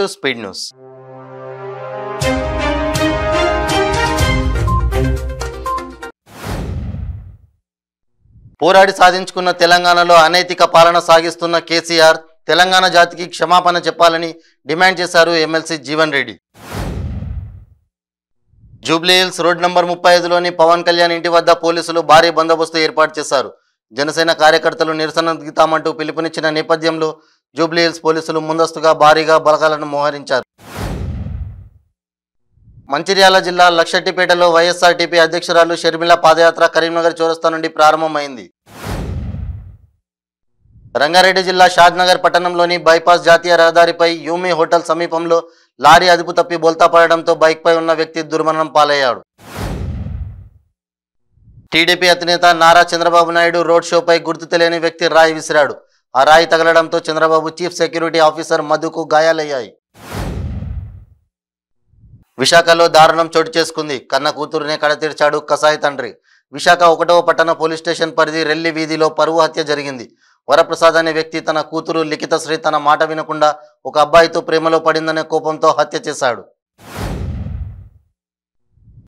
To speed news. పోరాడి సాధించుకున్న తెలంగాణలో అనైతిక పాలన సాగిస్తున్న కేసీఆర్ తెలంగాణ జాతికి క్షమాపణ చెప్పాలని డిమాండ్ చేశారు MLC Jeevan Reddy. Jubilee Hills road number 35లోని పవన్ కళ్యాణ్ ఇంటి వద్ద పోలీసులు భారీ బందోబస్తు ఏర్పాటు చేశారు. జనసేన కార్యకర్తలు నిరసన దిగుతామంటూ పిలుపునిచ్చిన నేపథ్యంలో జూబ్లీ హిల్స్ పోలీసులు ముందస్తుగా భారీగా బలగాలను మోహరించారు. మంచిర్యాల జిల్లా లక్షెట్టిపేటలో వైఎస్ఆర్టీపీ అధ్యక్షురాలు షర్మిల పాదయాత్ర కరీంనగర్ చౌరస్తా నుండి ప్రారంభమైంది. రంగారెడ్డి జిల్లా షాద్నగర్ పట్టణంలోని బైపాస్ జాతీయ రహదారిపై యూమి హోటల్ సమీపంలో లారీ అదుపు తప్పి బోల్తా పడడంతో బైక్పై ఉన్న వ్యక్తి దుర్మరణం పాలయ్యాడు. టీడీపీ అధినేత నారా చంద్రబాబు నాయుడు రోడ్ షోపై గుర్తు తెలియని వ్యక్తి రాయి విసిరాడు. ఆ రాయి తగలడంతో చంద్రబాబు చీఫ్ సెక్యూరిటీ ఆఫీసర్ మధుకు గాయాలయ్యాయి. విశాఖలో దారుణం చోటు చేసుకుంది. కన్న కూతురునే కడతీర్చాడు కసాయి తండ్రి. విశాఖ 1వ పట్టణ పోలీస్ స్టేషన్ పరిధి రెల్లి వీధిలో పరువు హత్య జరిగింది. వరప్రసాద్ అనే వ్యక్తి తన కూతురు లిఖితశ్రీ తన మాట వినకుండా ఒక అబ్బాయితో ప్రేమలో పడిందనే కోపంతో హత్య చేశాడు.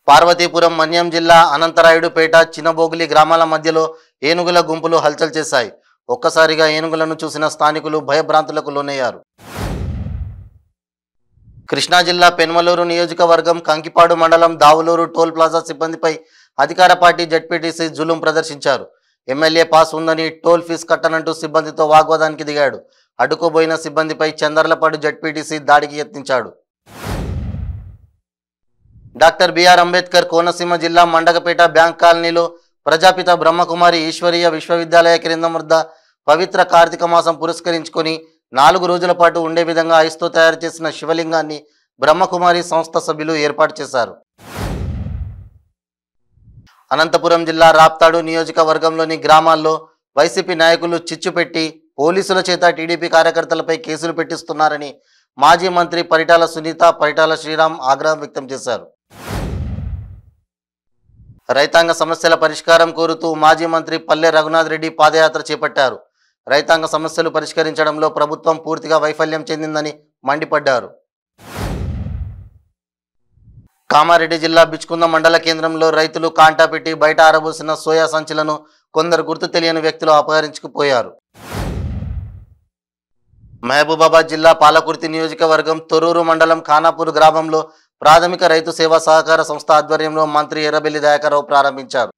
పార్వతీపురం మన్యం జిల్లా అనంతరాయుడుపేట చిన్నబోగులి గ్రామాల మధ్యలో ఏనుగుల గుంపులు హల్చల్ చేశాయి. ఒక్కసారిగా ఏనుగులను చూసిన స్థానికులు భయభ్రాంతులకు లోనయ్యారు. కృష్ణా జిల్లా పెన్మలూరు నియోజకవర్గం కంకిపాడు మండలం దావులూరు టోల్ ప్లాజా సిబ్బందిపై అధికార పార్టీ జడ్పీటీసీ జులుం ప్రదర్శించారు. ఎమ్మెల్యే పాస్ ఉందని టోల్ ఫీజు కట్టనంటూ సిబ్బందితో వాగ్వాదానికి దిగాడు. అడ్డుకోబోయిన సిబ్బందిపై చందర్లపాడు జడ్పీటీసీ దాడికి యత్నించాడు. డాక్టర్ బిఆర్ అంబేద్కర్ కోనసీమ జిల్లా మండగపేట బ్యాంక్ కాలనీలో ప్రజాపిత బ్రహ్మకుమారి ఈశ్వరీయ విశ్వవిద్యాలయ కేంద్రం వద్ద పవిత్ర కార్తీక మాసం పురస్కరించుకొని 4 రోజుల పాటు ఉండే విధంగా ఐస్తో తయారు చేసిన శివలింగాన్ని బ్రహ్మకుమారి సంస్థ సభ్యులు ఏర్పాటు చేశారు. అనంతపురం జిల్లా రాప్తాడు నియోజకవర్గంలోని గ్రామాల్లో వైసీపీ నాయకులు చిచ్చుపెట్టి పోలీసుల చేత టీడీపీ కార్యకర్తలపై కేసులు పెట్టిస్తున్నారని మాజీ మంత్రి పరిటాల సునీత, పరిటాల శ్రీరామ్ ఆగ్రహం వ్యక్తం చేశారు. రైతాంగ సమస్యల పరిష్కారం కోరుతూ మాజీ మంత్రి పల్లె రఘునాథ్ రెడ్డి పాదయాత్ర చేపట్టారు. రైతాంగ సమస్యలు పరిష్కరించడంలో ప్రభుత్వం పూర్తిగా వైఫల్యం చెందిందని మండిపడ్డారు. కామారెడ్డి జిల్లా బిచ్కుంద మండల కేంద్రంలో రైతులు కాంటా పెట్టి బయట ఆరబోసిన సోయా సంచులను కొందరు గుర్తు తెలియని వ్యక్తులు అపహరించుకుపోయారు. మహబూబాబాద్ జిల్లా పాలకుర్తి నియోజకవర్గం తొర్రూరు మండలం ఖానాపూర్ గ్రామంలో ప్రాథమిక రైతు సేవా సహకార సంస్థ ఆధ్వర్యంలో మంత్రి ఎర్రబెల్లి దయాకర్రావు ప్రారంభించారు.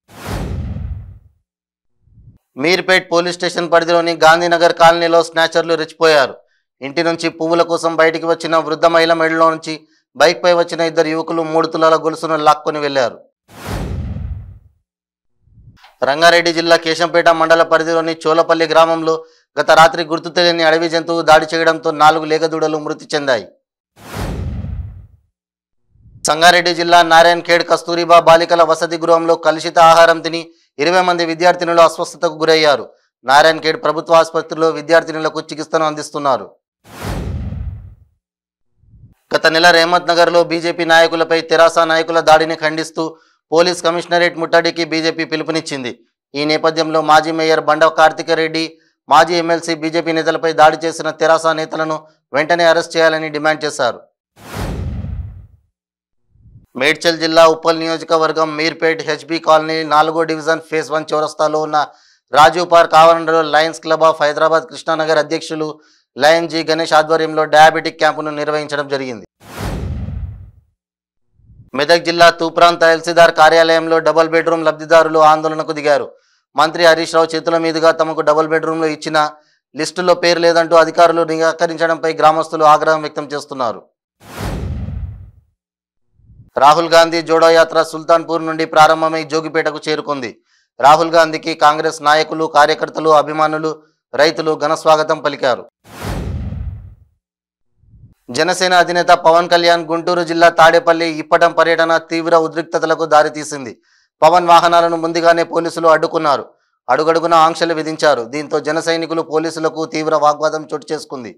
మీర్పేట్ పోలీస్ స్టేషన్ పరిధిలోని గాంధీనగర్ కాలనీలో స్నాచర్లు రెచ్చిపోయారు. ఇంటి నుంచి పువ్వుల కోసం బయటికి వచ్చిన వృద్ధ మహిళ మెడలో నుంచి బైక్పై వచ్చిన 2 యువకులు 3 తులాల గొలుసును లాక్కొని వెళ్లారు. రంగారెడ్డి జిల్లా కేశంపేట మండల పరిధిలోని చోలపల్లి గ్రామంలో గత రాత్రి గుర్తు తెలియని అడవి జంతువు దాడి చేయడంతో 4 లేగదూడలు మృతి చెందాయి. సంగారెడ్డి జిల్లా నారాయణఖేడ్ కస్తూరిబా బాలికల వసతి గృహంలో కలుషిత ఆహారం తిని 20 మంది విద్యార్థినులు అస్వస్థతకు గురయ్యారు. నారాయణఖేడ్ ప్రభుత్వ ఆసుపత్రిలో విద్యార్థినులకు చికిత్సను అందిస్తున్నారు. గత నెల రేమత్ నగర్లో బీజేపీ నాయకులపై తెరాస నాయకుల దాడిని ఖండిస్తూ పోలీస్ కమిషనరేట్ ముట్టడికి బీజేపీ పిలుపునిచ్చింది. ఈ నేపథ్యంలో మాజీ మేయర్ బండ కార్తికరెడ్డి, మాజీ ఎమ్మెల్సీ బీజేపీ నేతలపై దాడి చేసిన తెరాస నేతలను వెంటనే అరెస్ట్ చేయాలని డిమాండ్ చేశారు. మేడ్చల్ జిల్లా ఉప్పల్ నియోజకవర్గం మీర్పేట్ హెచ్బీ కాలనీ 4వ డివిజన్ ఫేజ్ 1 చౌరస్తాలో ఉన్న రాజీవ్ పార్క్ ఆవరణలో Lions club of Hyderabad Krishna Nagar అధ్యక్షులు లయన్ జి గణేష్ ఆధ్వర్యంలో డయాబెటిక్ క్యాంపును నిర్వహించడం జరిగింది. మెదక్ జిల్లా తూప్రాన్ తహసీల్దార్ కార్యాలయంలో డబుల్ బెడ్రూమ్ లబ్ధిదారులు ఆందోళనకు దిగారు. మంత్రి హరీష్ రావు చేతుల మీదుగా తమకు డబుల్ బెడ్రూమ్లు ఇచ్చిన లిస్టులో పేరు లేదంటూ అధికారులు నిరాకరించడంపై గ్రామస్తులు ఆగ్రహం వ్యక్తం చేస్తున్నారు. రాహుల్ గాంధీ జోడో యాత్ర సుల్తాన్పూర్ నుండి ప్రారంభమై జోగిపేటకు చేరుకుంది. రాహుల్ గాంధీకి కాంగ్రెస్ నాయకులు, కార్యకర్తలు, అభిమానులు, రైతులు ఘన స్వాగతం పలికారు. జనసేన అధినేత పవన్ కళ్యాణ్ గుంటూరు జిల్లా తాడేపల్లి ఇప్పటం పర్యటన తీవ్ర ఉద్రిక్తతలకు దారితీసింది. పవన్ వాహనాలను ముందుగానే పోలీసులు అడ్డుకున్నారు. అడుగడుగున ఆంక్షలు విధించారు. దీంతో జన సైనికులు, పోలీసులకు తీవ్ర వాగ్వాదం చోటు చేసుకుంది.